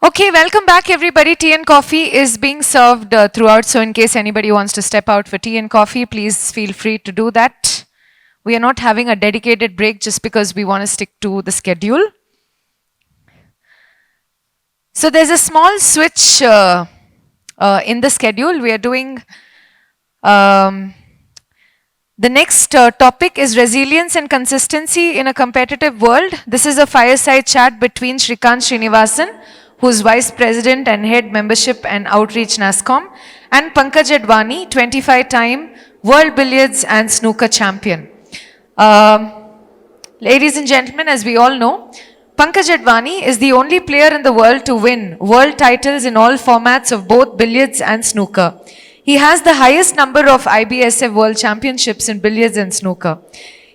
Okay, welcome back everybody. Tea and coffee is being served throughout, so in case anybody wants to step out for tea and coffee, please feel free to do that. We are not having a dedicated break just because we want to stick to the schedule. So there's a small switch in the schedule. We are doing um, the next topic is resilience and consistency in a competitive world. This is a fireside chat between Shrikant Srinivasan, who's Vice President and Head Membership and Outreach NASCOM, and Pankaj Advani, 25-time World Billiards and Snooker Champion. Ladies and gentlemen, as we all know, Pankaj Advani is the only player in the world to win world titles in all formats of both billiards and snooker. He has the highest number of IBSF World Championships in billiards and snooker.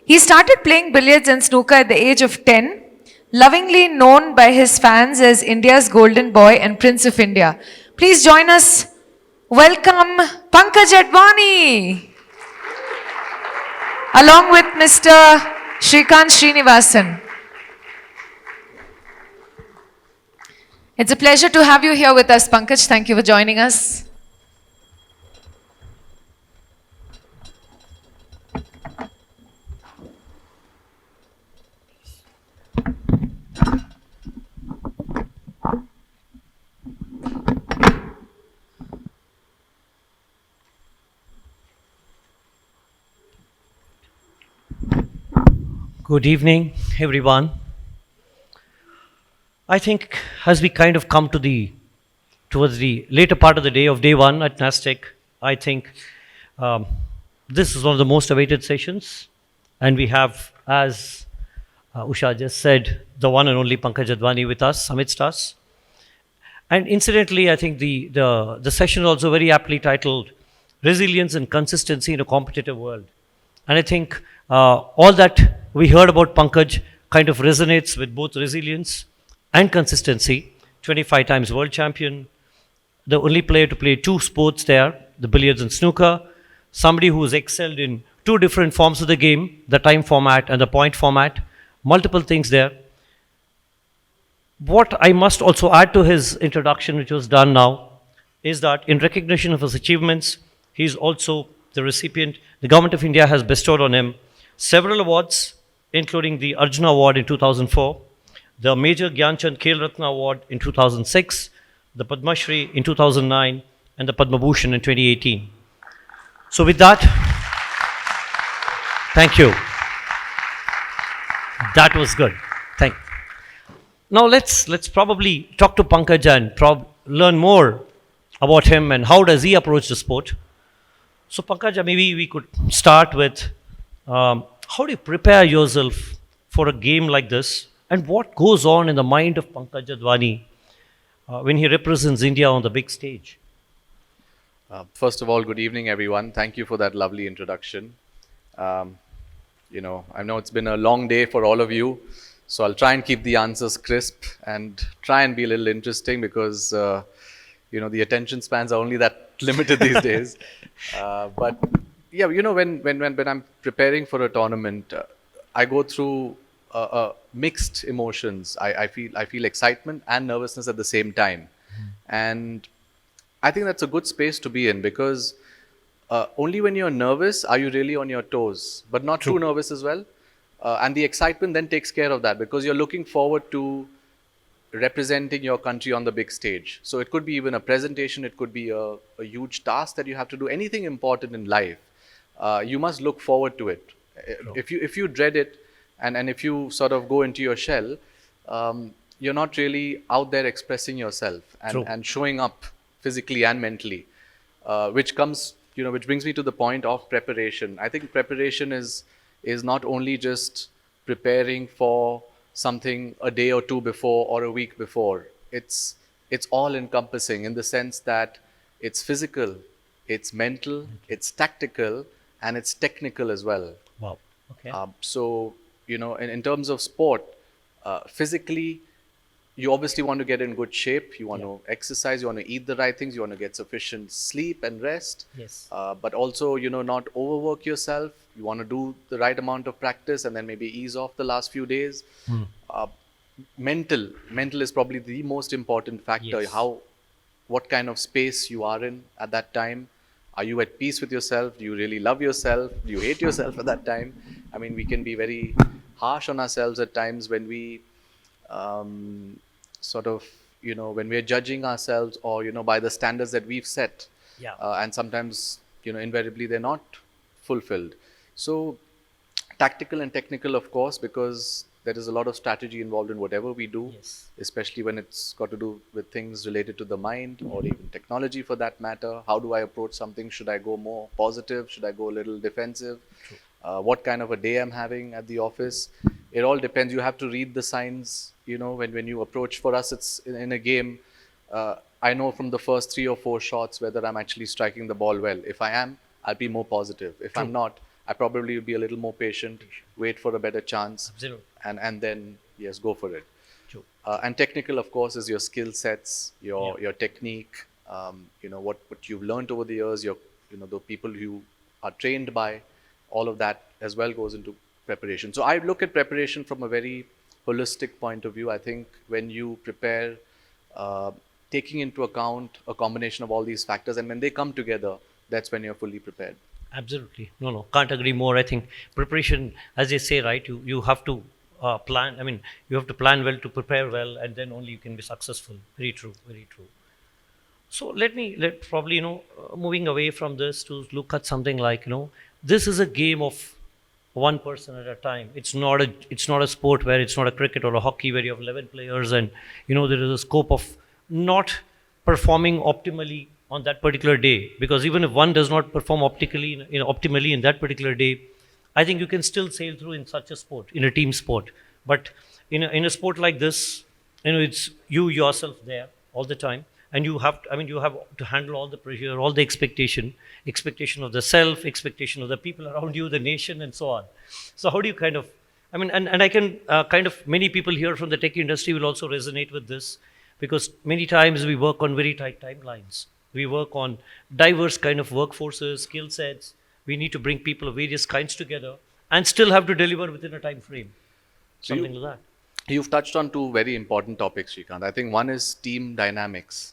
He started playing billiards and snooker at the age of 10, lovingly known by his fans as India's golden boy and Prince of India. Please join us. Welcome Pankaj Advani, along with Mr. Shrikant Srinivasan. It's a pleasure to have you here with us, Pankaj. Thank you for joining us. Good evening, everyone. I think as we kind of come towards the later part of the day of day one at NASTech, I think this is one of the most awaited sessions, and we have, as Usha just said, the one and only Pankaj Advani with us, amidst us. And incidentally, I think the session is also very aptly titled "Resilience and Consistency in a Competitive World." And I think all that we heard about Pankaj kind of resonates with both resilience and consistency. 25 times world champion, the only player to play two sports there, the billiards and snooker, somebody who's excelled in two different forms of the game, the time format and the point format, multiple things there. What I must also add to his introduction, which was done now, is that in recognition of his achievements, he's also the recipient. The Government of India has bestowed on him several awards, including the Arjuna Award in 2004, the Major Gyanchand Khel Ratna Award in 2006, the Padma Shri in 2009, and the Padma Bhushan in 2018. So with that, thank you. That was good. Thank you. Now let's probably talk to Pankaj and learn more about him and how does he approach the sport. So Pankaj, maybe we could start with how do you prepare yourself for a game like this, and what goes on in the mind of Pankaj Advani when he represents India on the big stage? First of all, good evening, everyone. Thank you for that lovely introduction. I know it's been a long day for all of you, so I'll try and keep the answers crisp and try and be a little interesting because, the attention spans are only that limited these days. But yeah, when I'm preparing for a tournament, I go through mixed emotions. I feel excitement and nervousness at the same time, and I think that's a good space to be in because only when you're nervous are you really on your toes, but not too nervous as well. And the excitement then takes care of that because you're looking forward to representing your country on the big stage. So it could be even a presentation, it could be a huge task that you have to do, anything important in life. You must look forward to it. If you dread it and if you sort of go into your shell, you're not really out there expressing yourself and showing up physically and mentally, which brings me to the point of preparation. I think preparation is not only just preparing for something a day or two before or a week before. It's all encompassing in the sense that it's physical, it's mental, it's tactical, and it's technical as well. Wow. Okay. So, in terms of sport, physically, you obviously want to get in good shape. You want to exercise. You want to eat the right things. You want to get sufficient sleep and rest. Yes. But also, not overwork yourself. You want to do the right amount of practice and then maybe ease off the last few days. mental is probably the most important factor. Yes. What kind of space you are in at that time. Are you at peace with yourself? Do you really love yourself? Do you hate yourself at that time? I mean, we can be very harsh on ourselves at times when we sort of, when we're judging ourselves, or by the standards that we've set. Yeah. And sometimes, invariably they're not fulfilled. So tactical and technical, of course, because there is a lot of strategy involved in whatever we do, Yes. especially when it's got to do with things related to the mind, or even technology for that matter. How do I approach something? Should I go more positive? Should I go a little defensive? What kind of a day I'm having at the office? It all depends. You have to read the signs, when you approach. For us, it's in a game. I know from the first 3 or 4 shots whether I'm actually striking the ball well. If I am, I'll be more positive. If I'm not, I probably will be a little more patient, wait for a better chance, Absolutely. and then, yes, go for it. True. And technical, of course, is your skill sets, Yeah. your technique, what you've learned over the years, the people you are trained by, all of that as well goes into preparation. So I look at preparation from a very holistic point of view. I think when you prepare, taking into account a combination of all these factors, and when they come together, that's when you're fully prepared. Absolutely. No, can't agree more. I think preparation, as they say, right, you have to plan. I mean, you have to plan well to prepare well, and then only you can be successful. Very true, very true. So let probably, moving away from this to look at something like, this is a game of one person at a time. It's not a sport where it's not a cricket or a hockey where you have 11 players, and there is a scope of not performing optimally on that particular day, because even if one does not perform optimally in that particular day, I think you can still sail through in such a sport, in a team sport. But in a sport like this, it's you yourself there all the time, and you have to handle all the pressure, all the expectation of the self, expectation of the people around you, the nation, and so on. So how do you kind of, and I can kind of, many people here from the tech industry will also resonate with this, because many times we work on very tight timelines. We work on diverse kind of workforces, skill sets. We need to bring people of various kinds together and still have to deliver within a time frame. So Something like that. You've touched on two very important topics, Shrikant. I think one is team dynamics,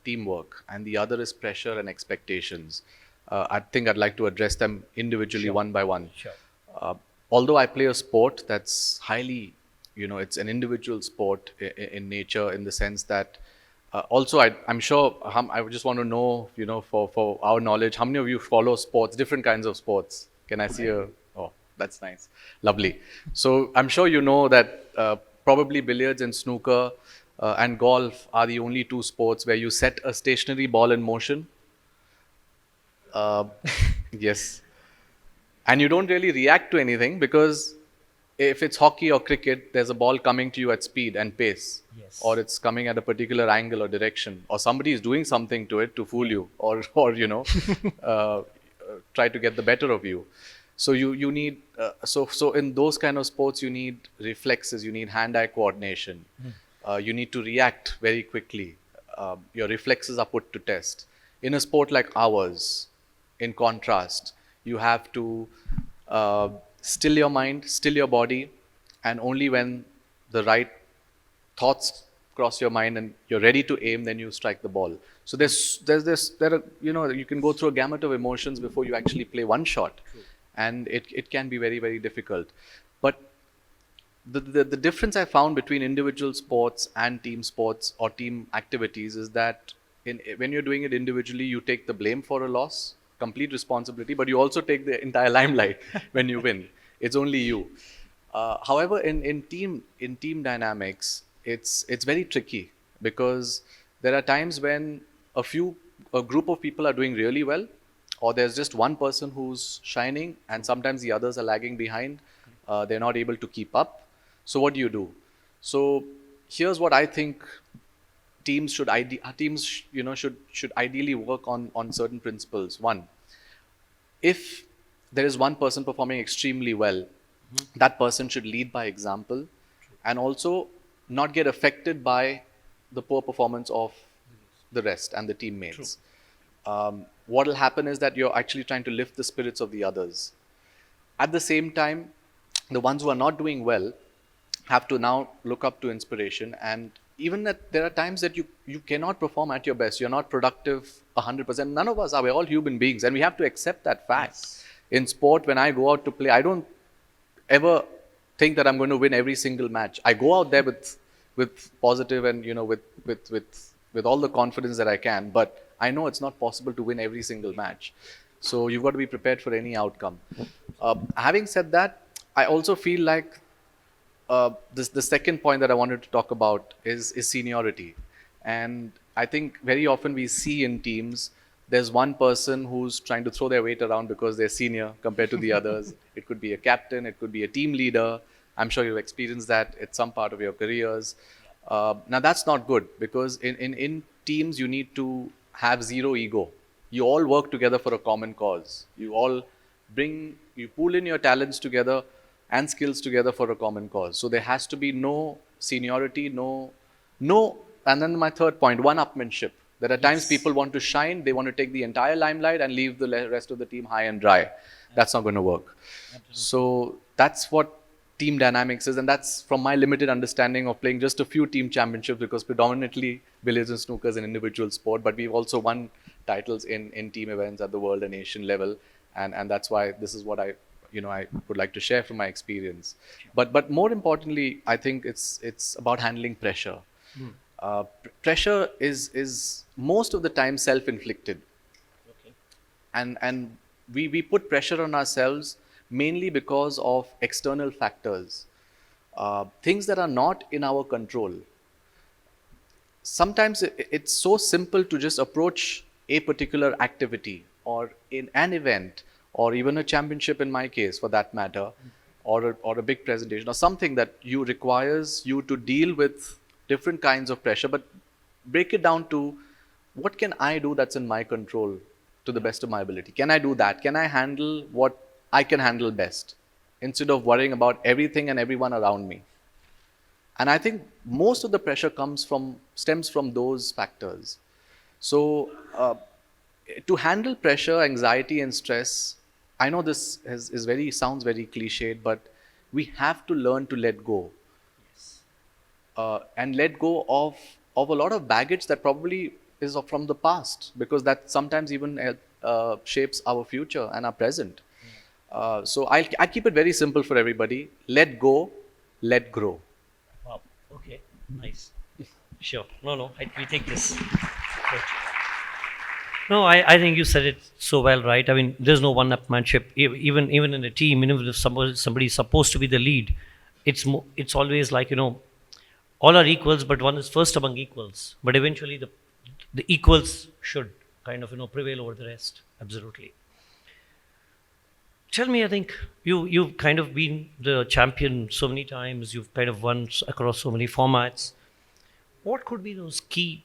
teamwork, and the other is pressure and expectations. I think I'd like to address them individually, Sure. one by one. Sure. Although I play a sport that's highly, it's an individual sport in nature, in the sense that, also I'm sure, I would just want to know, for our knowledge, how many of you follow sports, different kinds of sports? Can I see a, oh, that's nice. Lovely. So I'm sure you know that probably billiards and snooker and golf are the only two sports where you set a stationary ball in motion. Yes. And you don't really react to anything, because if it's hockey or cricket, there's a ball coming to you at speed and pace. Yes. Or it's coming at a particular angle or direction, or somebody is doing something to it to fool you, or try to get the better of you. So you need, so in those kind of sports, you need reflexes, you need hand-eye coordination. You need to react very quickly. Your reflexes are put to test. In a sport like ours, in contrast, you have to still your mind, still your body, and only when the right thoughts cross your mind and you're ready to aim, then you strike the ball. So you can go through a gamut of emotions before you actually play one shot. True. And it can be very, very difficult. But the difference I found between individual sports and team sports or team activities is that when you're doing it individually, you take the blame for a loss, complete responsibility, but you also take the entire limelight when you win. It's only you. However, in team dynamics, it's very tricky, because there are times when a group of people are doing really well, or there's just one person who's shining, and sometimes the others are lagging behind. They're not able to keep up. So what do? So here's what I think teams should should ideally work on certain principles. One, if there is one person performing extremely well, that person should lead by example, and also not get affected by the poor performance of the rest and the teammates. What will happen is that you're actually trying to lift the spirits of the others. At the same time, the ones who are not doing well, have to now look up to inspiration. And even that there are times that you cannot perform at your best. You're not productive 100%. None of us are. We're all human beings, and we have to accept that fact. In sport, when I go out to play, I don't ever think that I'm going to win every single match. I go out there with positive and with all the confidence that I can, but I know it's not possible to win every single match. So you've got to be prepared for any outcome. Having said that, I also feel like the second point that I wanted to talk about is seniority. And I think very often we see in teams, there's one person who's trying to throw their weight around because they're senior compared to the others. It could be a captain, it could be a team leader. I'm sure you've experienced that at some part of your careers. Now that's not good, because in teams you need to have zero ego. You all work together for a common cause. You pool in your talents together and skills together for a common cause. So there has to be no seniority, no, and then my third point, one-upmanship. There are times people want to shine, they want to take the entire limelight and leave the rest of the team high and dry. That's not going to work. Absolutely. So that's what team dynamics is, and that's from my limited understanding of playing just a few team championships, because predominantly billiards and snooker is an individual sport, but we've also won titles in team events at the world and Asian level, and that's why this is what I would like to share from my experience. But more importantly, I think it's about handling pressure. Pressure is most of the time self-inflicted. Okay. And we put pressure on ourselves mainly because of external factors, things that are not in our control. Sometimes it's so simple to just approach a particular activity or in an event, or even a championship in my case for that matter, or a big presentation or something that requires you to deal with different kinds of pressure, but break it down to what can I do that's in my control to the best of my ability. Can I do that? Can I handle what I can handle best, instead of worrying about everything and everyone around me? And I think most of the pressure stems from those factors. So to handle pressure, anxiety and stress, I know this sounds very cliched, but we have to learn to let go. Yes. And let go of a lot of baggage that probably is from the past, because that sometimes even shapes our future and our present. So I keep it very simple for everybody. Let go, let grow. Wow. Okay. Nice. Sure. No. We take this. Good. No, I think you said it so well, right? I mean, there's no one-upmanship. Even in a team, even if somebody's supposed to be the lead, it's always like, all are equals, but one is first among equals. But eventually, the equals should kind of prevail over the rest. Absolutely. Tell me, I think you've kind of been the champion so many times. You've kind of won across so many formats. What could be those key?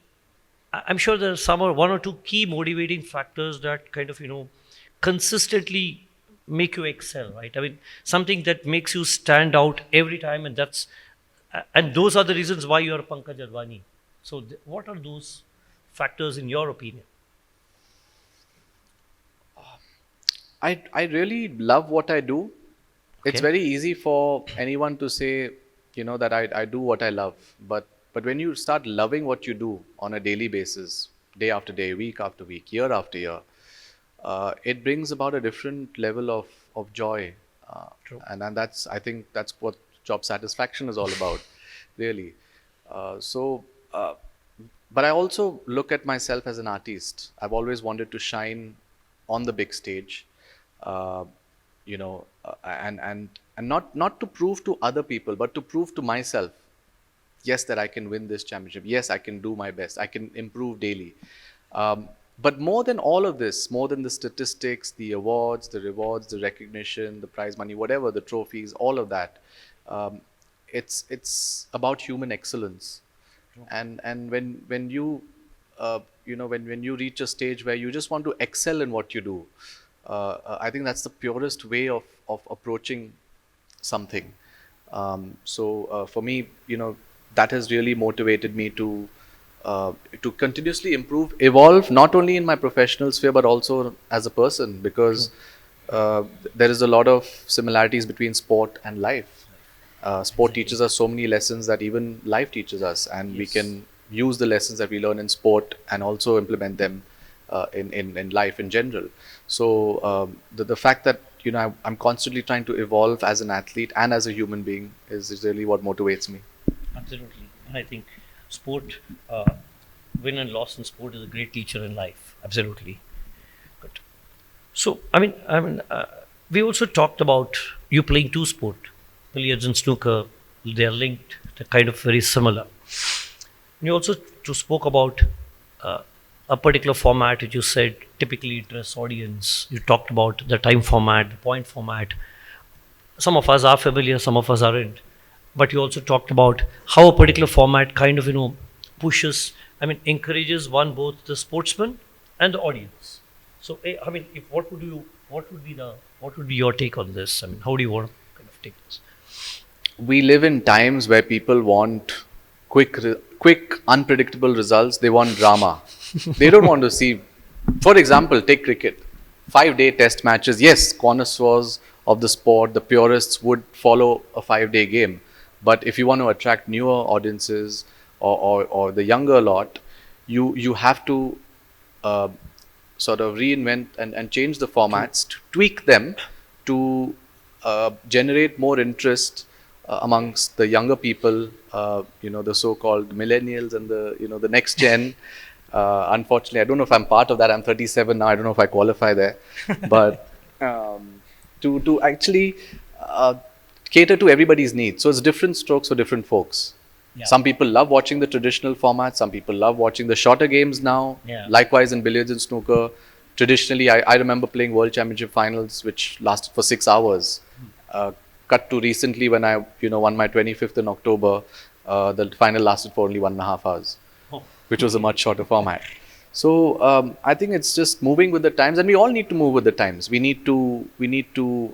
I'm sure there are one or two key motivating factors that kind of consistently make you excel, right? I mean, something that makes you stand out every time, and those are the reasons why you are Pankaj Advani. So, what are those factors in your opinion? I really love what I do. Okay. It's very easy for anyone to say, that I do what I love. But when you start loving what you do on a daily basis, day after day, week after week, year after year, it brings about a different level of joy. True. And I think that's what job satisfaction is all about, really. But I also look at myself as an artist. I've always wanted to shine on the big stage. And not to prove to other people, but to prove to myself, yes, that I can win this championship. Yes, I can do my best. I can improve daily. But more than all of this, more than the statistics, the awards, the rewards, the recognition, the prize money, whatever, the trophies, all of that, it's about human excellence. And when you reach a stage where you just want to excel in what you do, I think that's the purest way of approaching something. So for me, that has really motivated me to continuously improve, evolve, not only in my professional sphere but also as a person, because there is a lot of similarities between sport and life. Sport teaches us so many lessons that even life teaches us, and we can use the lessons that we learn in sport and also implement them in life in general. So the fact that I'm constantly trying to evolve as an athlete and as a human being is really what motivates me. Absolutely. And I think sport, win and loss in sport is a great teacher in life. Absolutely. Good. So, we also talked about you playing two sport, billiards and snooker. They are linked. They're kind of very similar. You also spoke about a particular format which you said typically interests audience. You talked about the time format, the point format. Some of us are familiar, some of us aren't. But you also talked about how a particular format kind of pushes, encourages both the sportsman and the audience. So if what would be your take on this? How do you want to kind of take this? We live in times where people want quick, unpredictable results. They want drama. They don't want to see, for example, take cricket. 5-day test matches. Yes, connoisseurs of the sport, the purists would follow a 5-day game. But if you want to attract newer audiences or the younger lot, you have to sort of reinvent and change the formats, to tweak them to generate more interest amongst the younger people, the so-called millennials and the next gen. Unfortunately, I don't know if I'm part of that. I'm 37 now. I don't know if I qualify there. But to actually cater to everybody's needs. So it's different strokes for different folks. Yeah. Some people love watching the traditional format. Some people love watching the shorter games now. Yeah. Likewise in billiards and snooker. Traditionally, I remember playing World Championship finals, which lasted for 6 hours. Cut to recently when I won my 25th in October, the final lasted for only 1.5 hours, which was a much shorter format. So I think it's just moving with the times, and we all need to move with the times. We need to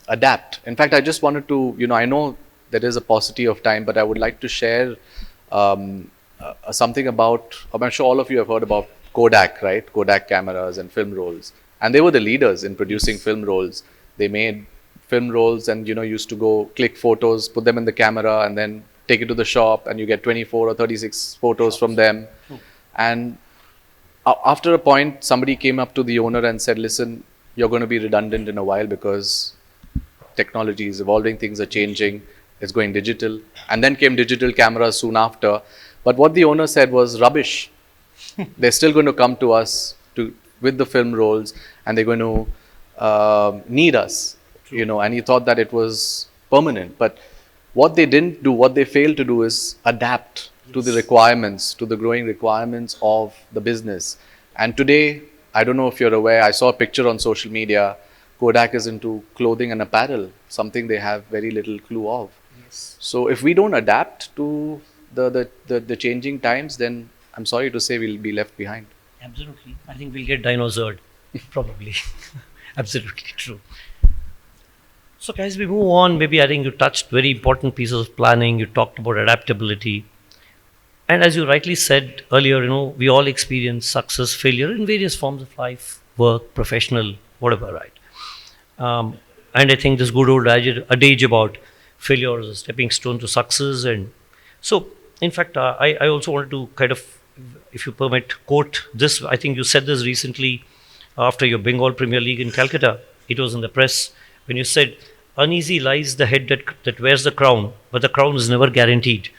adapt. In fact, I just wanted to, I know there is a paucity of time, but I would like to share something about, I'm sure all of you have heard about Kodak, right? Kodak cameras and film rolls. And they were the leaders in producing film rolls. They made film rolls and, used to go click photos, put them in the camera and then take it to the shop, and you get 24 or 36 photos from them. And after a point, somebody came up to the owner and said, listen, you're going to be redundant in a while because technology is evolving, things are changing, it's going digital. And then came digital cameras soon after. But what the owner said was rubbish. They're still going to come to us with the film rolls, and they're going to need us, and he thought that it was permanent. But what they didn't do, what they failed to do is adapt to the requirements, to the growing requirements of the business. And today, I don't know if you're aware, I saw a picture on social media, Kodak is into clothing and apparel, something they have very little clue of. Yes. So if we don't adapt to the changing times, then I'm sorry to say we'll be left behind. Absolutely. I think we'll get dinosaured, probably. Absolutely true. So guys, we move on. Maybe I think you touched very important pieces of planning. You talked about adaptability. And as you rightly said earlier, we all experience success, failure in various forms of life, work, professional, whatever, right? And I think this good old adage about failure is a stepping stone to success. And so, in fact, I also wanted to kind of, if you permit, quote this. I think you said this recently after your Bengal Premier League in Calcutta. It was in the press when you said, uneasy lies the head that wears the crown, but the crown is never guaranteed.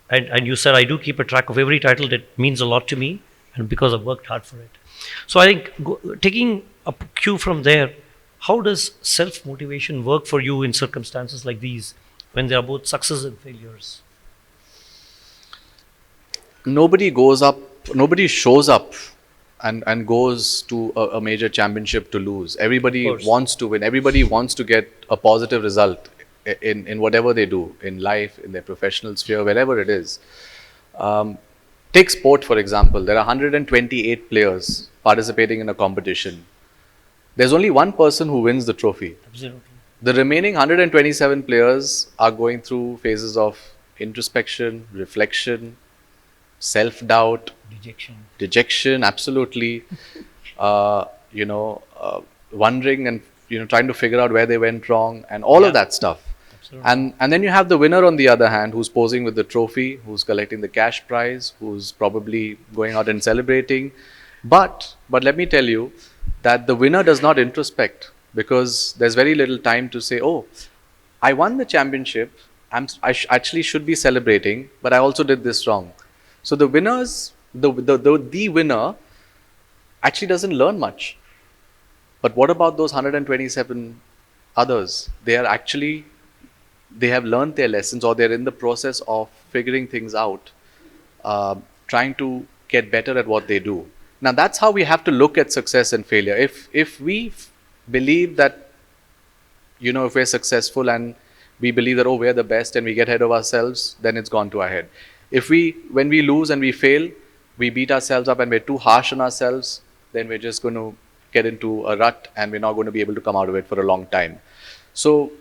And you said, I do keep a track of every title that means a lot to me, and because I've worked hard for it. So I think taking a cue from there, how does self-motivation work for you in circumstances like these, when there are both successes and failures? Nobody shows up and goes to a major championship to lose. Everybody wants to win. Everybody wants to get a positive result in whatever they do, in life, in their professional sphere, wherever it is. Take sport, for example. There are 128 players participating in a competition. There's only one person who wins the trophy. Absolutely. The remaining 127 players are going through phases of introspection, reflection, self-doubt, dejection, absolutely, wondering and trying to figure out where they went wrong and all of that stuff. Absolutely. And then you have the winner on the other hand, who's posing with the trophy, who's collecting the cash prize, who's probably going out and celebrating. But let me tell you that the winner does not introspect, because there's very little time to say, oh, I won the championship. Actually should be celebrating, but I also did this wrong. So the the winner actually doesn't learn much. But what about those 127 others? They have learned their lessons, or they're in the process of figuring things out, trying to get better at what they do. Now that's how we have to look at success and failure. If we believe that, if we're successful and we believe that, oh, we're the best, and we get ahead of ourselves, then it's gone to our head. When we lose and we fail, we beat ourselves up and we're too harsh on ourselves, then we're just going to get into a rut and we're not going to be able to come out of it for a long time. So,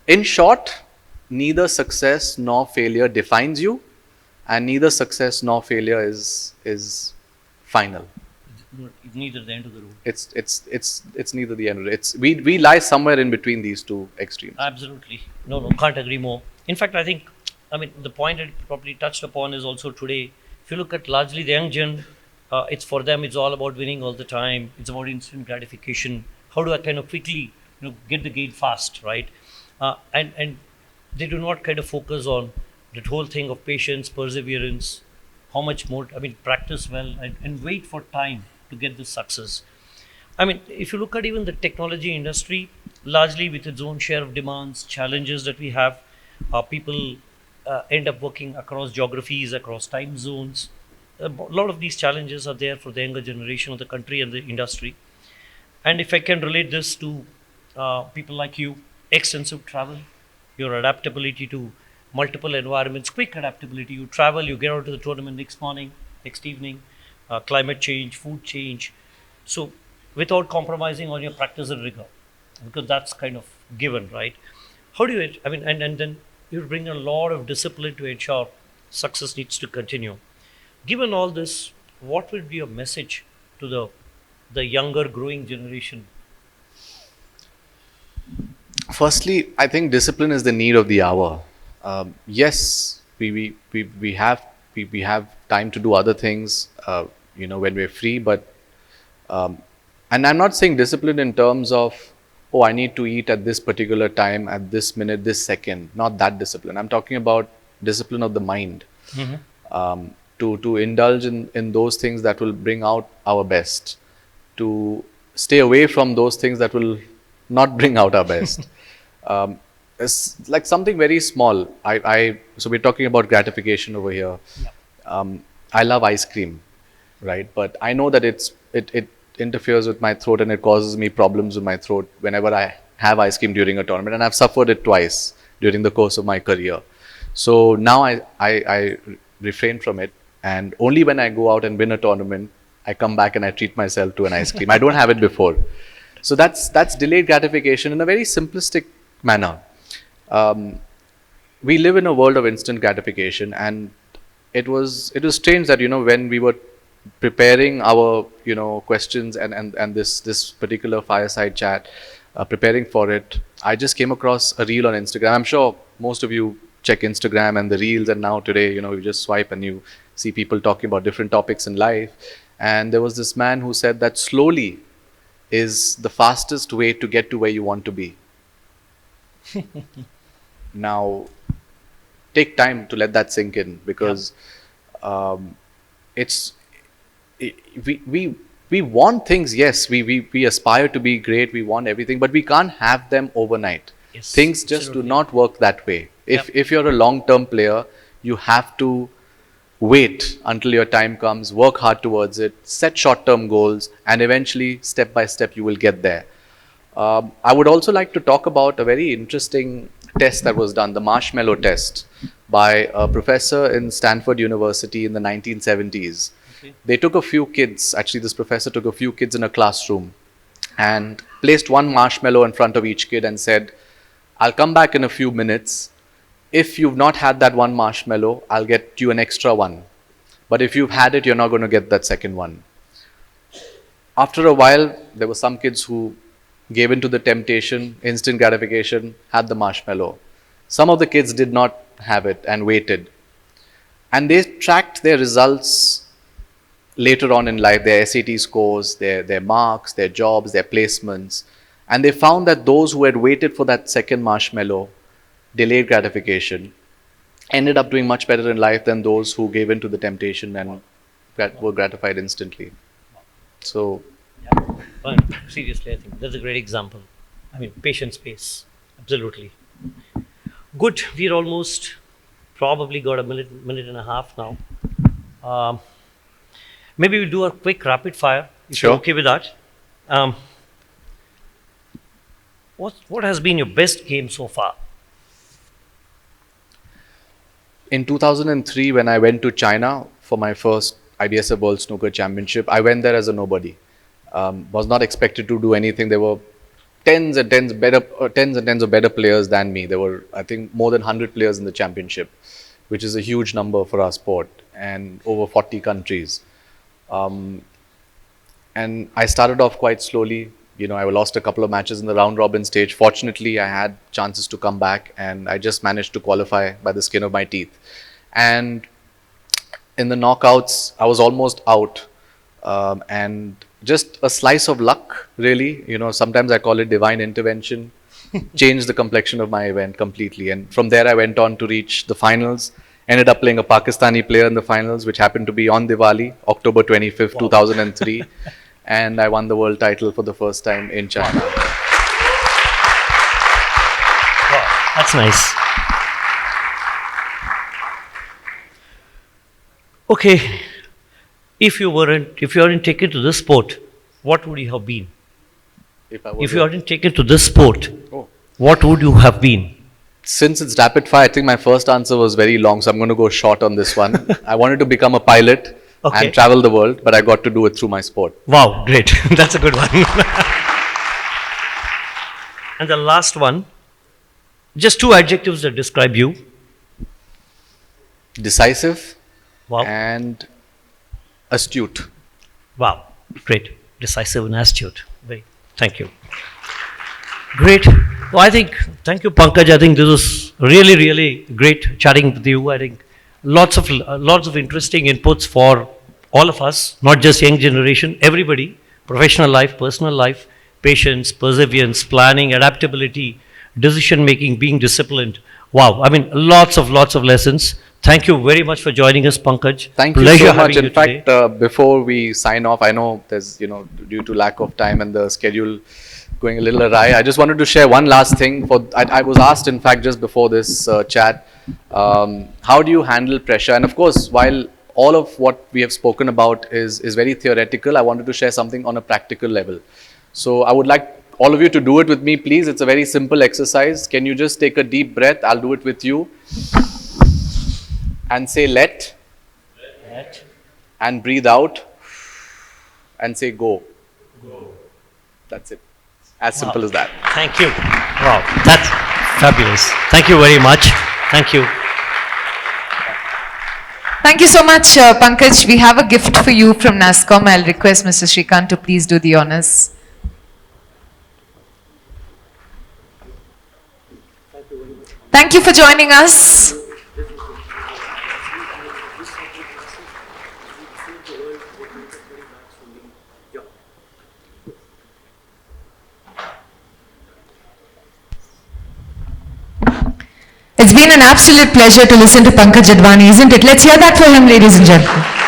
in short, neither success nor failure defines you, and neither success nor failure is final. Neither the end of the road. It's neither the end of it. We lie somewhere in between these two extremes. Absolutely. No, can't agree more. In fact, I mean, the point it probably touched upon is also today, if you look at largely the young gen, it's for them, it's all about winning all the time. It's about instant gratification. How do I kind of quickly, get the gate fast, right? And they do not kind of focus on that whole thing of patience, perseverance, how much more, practice well and wait for time to get this success. If you look at even the technology industry, largely with its own share of demands, challenges that we have, people end up working across geographies, across time zones. A lot of these challenges are there for the younger generation of the country and the industry. And if I can relate this to people like you, extensive travel, your adaptability to multiple environments, quick adaptability. You travel, you get out to the tournament next morning, next evening, climate change, food change. So, without compromising on your practice and rigor, because that's kind of given, right? How do you, and then you bring a lot of discipline to ensure success needs to continue. Given all this, what will be your message to the younger growing generation? Firstly, I think discipline is the need of the hour. Yes, we have time to do other things, when we're free. But and I'm not saying discipline in terms of, oh, I need to eat at this particular time, at this minute, this second. Not that discipline. I'm talking about discipline of the mind. Mm-hmm. To indulge in those things that will bring out our best. To stay away from those things that will not bring out our best. It's like something very small. So we're talking about gratification over here. Yeah. I love ice cream, right? But I know that it interferes with my throat and it causes me problems with my throat whenever I have ice cream during a tournament, and I've suffered it twice during the course of my career. So now I refrain from it, and only when I go out and win a tournament, I come back and I treat myself to an ice cream. I don't have it before. So that's delayed gratification in a very simplistic manner. We live in a world of instant gratification, and it was strange that when we were preparing our questions and this particular fireside chat, preparing for it, I just came across a reel on Instagram. I'm sure most of you check Instagram and the reels, and now today you just swipe and you see people talking about different topics in life. And there was this man who said that slowly is the fastest way to get to where you want to be. Now, take time to let that sink in, because we want things. Yes, we aspire to be great. We want everything, but we can't have them overnight. Yes, things just absolutely do not work that way. If you're a long-term player, you have to wait until your time comes, work hard towards it, set short-term goals, and eventually, step by step, you will get there. I would also like to talk about a very interesting test that was done, the marshmallow test, by a professor in Stanford University in the 1970s. Okay. They took a few kids, actually this professor took a few kids in a classroom and placed one marshmallow in front of each kid and said, I'll come back in a few minutes. If you've not had that one marshmallow, I'll get you an extra one. But if you've had it, you're not going to get that second one. After a while, there were some kids who gave in to the temptation, instant gratification, had the marshmallow. Some of the kids did not have it and waited. And they tracked their results later on in life, their SAT scores, their marks, their jobs, their placements. And they found that those who had waited for that second marshmallow, delayed gratification, ended up doing much better in life than those who gave in to the temptation and were gratified instantly. So, But seriously, I think that's a great example. I mean, patience pays. Absolutely. Good. We're almost probably got a minute and a half now. Maybe we'll do a quick rapid fire. If Sure. you're okay with that. What has been your best game so far? in 2003, when I went to China for my first IBSF World Snooker Championship, I went there as a nobody. Was not expected to do anything. There were tens and tens of better players than me. There were, I think, more than 100 players in the championship, which is a huge number for our sport, and over 40 countries. And I started off quite slowly. You know, I lost a couple of matches in the round robin stage. Fortunately, I had chances to come back, and I just managed to qualify by the skin of my teeth. And in the knockouts, I was almost out. And just a slice of luck, really. You know, sometimes I call it divine intervention, changed the complexion of my event completely. And from there, I went on to reach the finals. Ended up playing a Pakistani player in the finals, which happened to be on Diwali, October 25th, 2003. And I won the world title for the first time in China. Wow, that's nice. Okay, if you weren't taken to this sport, what would you have been? If you hadn't taken to this sport, what would you have been? Since it's rapid fire, I think my first answer was very long, so I'm going to go short on this one. I wanted to become a pilot and travel the world, but I got to do it through my sport. Wow, great. That's a good one. And the last one, just two adjectives that describe you. Decisive Wow. and astute. Wow, great. Decisive and astute. Thank you. Great. Well, thank you, Pankaj. I think this was really, really great chatting with you. I think lots of interesting inputs for all of us, not just young generation, everybody, professional life, personal life, patience, perseverance, planning, adaptability, decision making, being disciplined. Wow, I mean, lots of lessons. Thank you very much for joining us, Pankaj. Thank you so much. In fact, before we sign off, I know there's, due to lack of time and the schedule going a little awry, I just wanted to share one last thing. I was asked, in fact, just before this chat, how do you handle pressure? And of course, while all of what we have spoken about is very theoretical, I wanted to share something on a practical level. So I would like all of you to do it with me, please. It's a very simple exercise. Can you just take a deep breath? I'll do it with you. And say let. And breathe out. And say go. That's it. As simple as that. Thank you. Wow, that's fabulous. Thank you very much. Thank you. Thank you so much, Pankaj. We have a gift for you from NASCOM. I'll request Mr. Shrikant to please do the honors. Thank you for joining us. It's been an absolute pleasure to listen to Pankaj Advani, isn't it? Let's hear that for him, ladies and gentlemen.